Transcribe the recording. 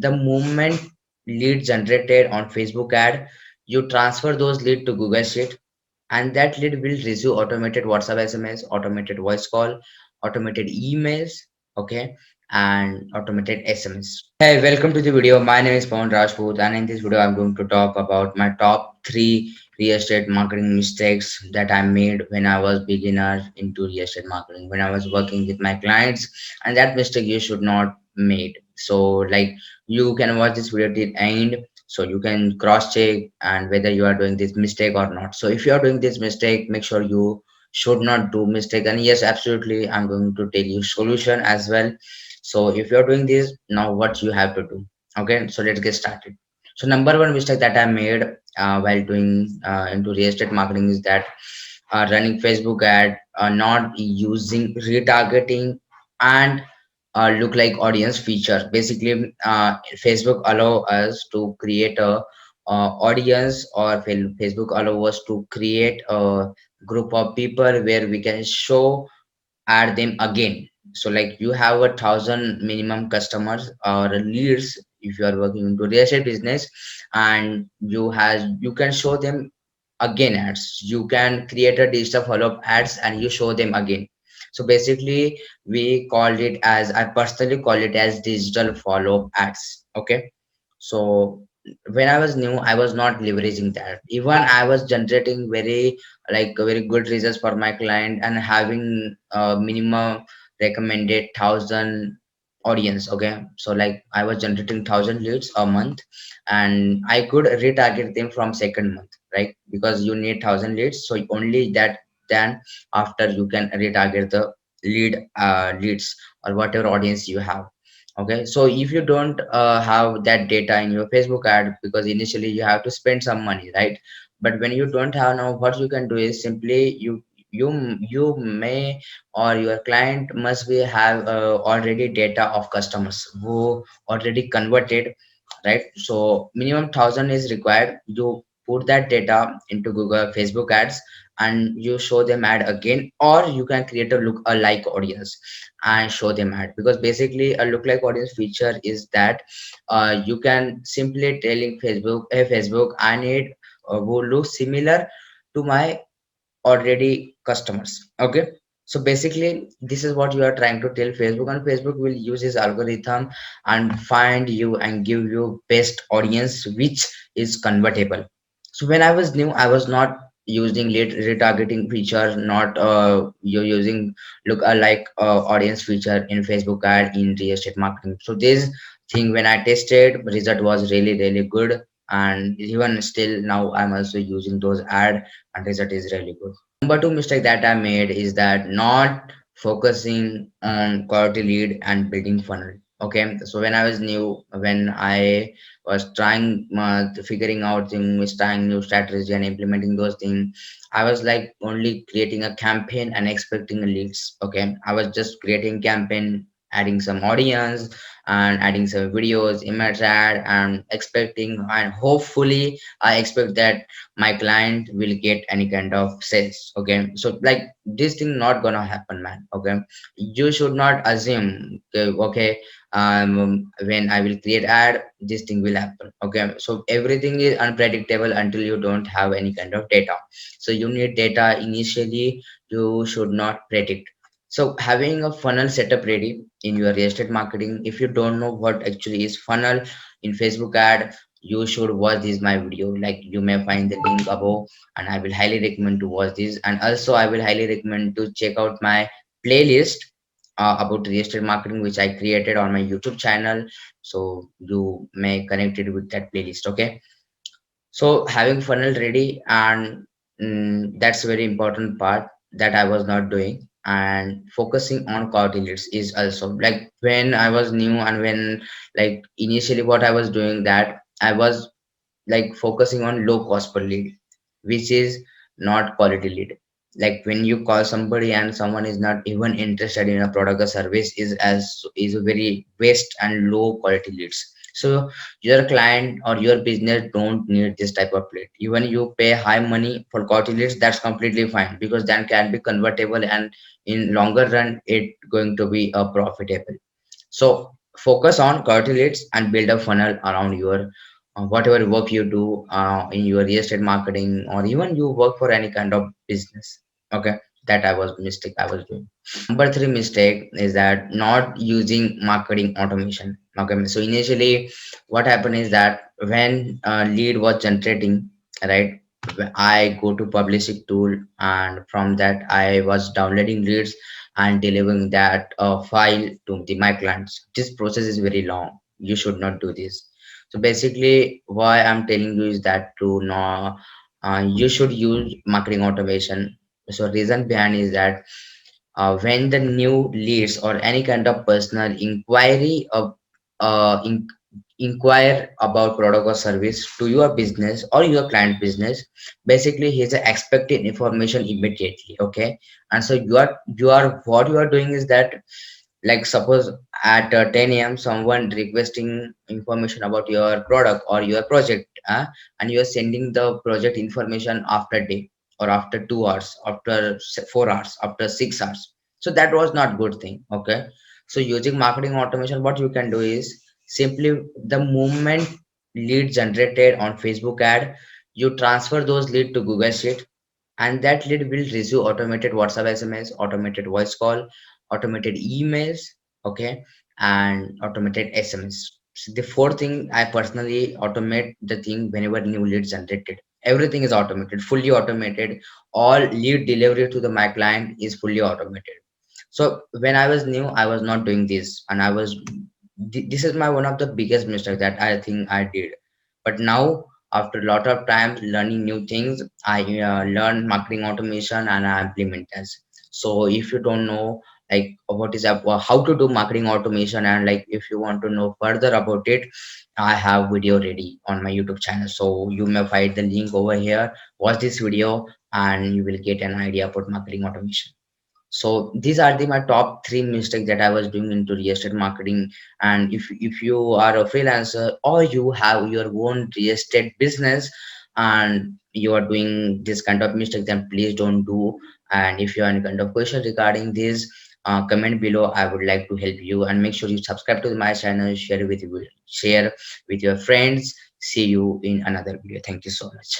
the moment lead generated on Facebook ad, you transfer those lead to Google Sheet, and that lead will receive automated WhatsApp SMS, automated voice call, automated emails, okay, and automated SMS. Hey, welcome to the video. My name is Pawan Rajput, and in this video, I'm going to talk about my top three real estate marketing mistakes that I made when I was beginner into real estate marketing, when I was working with my clients, and that mistake you should not made. So, like, you can watch this video till end, so you can cross check and whether you are doing this mistake or not. So if you are doing this mistake, make sure you should not do mistake. And yes, absolutely, I'm going to tell you solution as well. So if you are doing this now, what you have to do? Okay, so let's get started. So number one mistake that I made while doing into real estate marketing is that running Facebook ad, not using retargeting and look like audience feature. Basically, Facebook allow us to create a audience, or Facebook allow us to create a group of people where we can show add them again. So like you have 1,000 minimum customers or leads if you are working into real estate business, and you can show them again ads. You can create a digital follow-up ads and you show them again. So basically we called it as, I personally call it as digital follow-up ads. Okay, so when I was new, I was not leveraging that. Even I was generating very good results for my client and having minimum recommended 1,000 audience. Okay, so like I was generating 1,000 leads a month, and I could retarget them from second month, right? Because you need 1,000 leads, so only that, then after you can retarget the leads or whatever audience you have. Okay, so if you don't have that data in your Facebook ad, because initially you have to spend some money, right? But when you don't have, now what you can do is simply you may, or your client must be have already data of customers who already converted, right? So minimum 1,000 is required. You put that data into Google Facebook ads and you show them ad again, or you can create a look alike audience and show them ad. Because basically a look like audience feature is that you can simply telling Facebook, hey Facebook, I need who look similar to my already customers. Okay, so basically this is what you are trying to tell Facebook, and Facebook will use his algorithm and find you and give you best audience which is convertible. So when I was new, I was not using late retargeting feature, not you're using look alike audience feature in Facebook ad in real estate marketing. So this thing, when I tested, result was really good, and even still now I'm also using those ad and result is really good. Number two mistake that I made is that not focusing on quality lead and building funnel. Okay, so when I was new, when I was trying figuring out things, trying new strategy and implementing those things, I was like only creating a campaign and expecting leads. Okay, I was just creating campaign, adding some audience and adding some videos, image ad, and expecting, and hopefully I expect that my client will get any kind of sales. Okay, so like this thing not gonna happen, man. Okay, you should not assume, okay, when I will create ad, this thing will happen. Okay, so everything is unpredictable until you don't have any kind of data. So you need data initially, you should not predict. So having a funnel setup ready in your real estate marketing, if you don't know what actually is funnel in Facebook ad, you should watch this my video. Like you may find the link above, and I will highly recommend to watch this. And also I will highly recommend to check out my playlist about real estate marketing which I created on my YouTube channel, so you may connect it with that playlist. Okay, so having funnel ready, and that's a very important part that I was not doing. And focusing on quality leads is also, like when I was new, and when like initially what I was doing, that I was like focusing on low cost per lead, which is not quality lead. Like when you call somebody and someone is not even interested in a product or service, is a very waste and low quality leads. So your client or your business don't need this type of lead. Even you pay high money for quality leads, that's completely fine, because that can be convertible, and in longer run it going to be a profitable. So Focus on quality leads and build a funnel around your whatever work you do in your real estate marketing, or even you work for any kind of business. Okay, that I was mistake I was doing. Number three mistake is that not using marketing automation. Okay, so initially what happened is that when lead was generating, right, I go to publishing tool, and from that I was downloading leads and delivering that file to my clients. This process is very long. You should not do this. So basically, why I'm telling you is that to know you should use marketing automation. So reason behind is that when the new leads or any kind of personal inquiry of inquire about product or service to your business or your client business, basically he's expecting information immediately. Okay, and so you are what you are doing is that, like suppose at 10 a.m. someone requesting information about your product or your project, and you are sending the project information after day, or after 2 hours, after 4 hours, after 6 hours. So that was not good thing. Okay, so using marketing automation, what you can do is simply the moment lead generated on Facebook ad, you transfer those lead to Google Sheet, and that lead will receive automated WhatsApp SMS, automated voice call, automated emails, okay, and automated SMS. So the fourth thing, I personally automate the thing whenever new leads generated. Everything is automated, fully automated. All lead delivery to the my client is fully automated. So when I was new, I was not doing this, and this is my one of the biggest mistakes that I think I did. But now, after a lot of times learning new things, I learn marketing automation and I implement this. So if you don't know like what is up, how to do marketing automation, and like if you want to know further about it, I have video ready on my YouTube channel. So you may find the link over here. Watch this video and you will get an idea about marketing automation. So these are my top three mistakes that I was doing into real estate marketing. And if you are a freelancer or you have your own real estate business and you are doing this kind of mistake, then please don't do. And if you have any kind of question regarding this, comment below. I would like to help you. And make sure you subscribe to my channel, share with your friends. See you in another video. Thank you so much.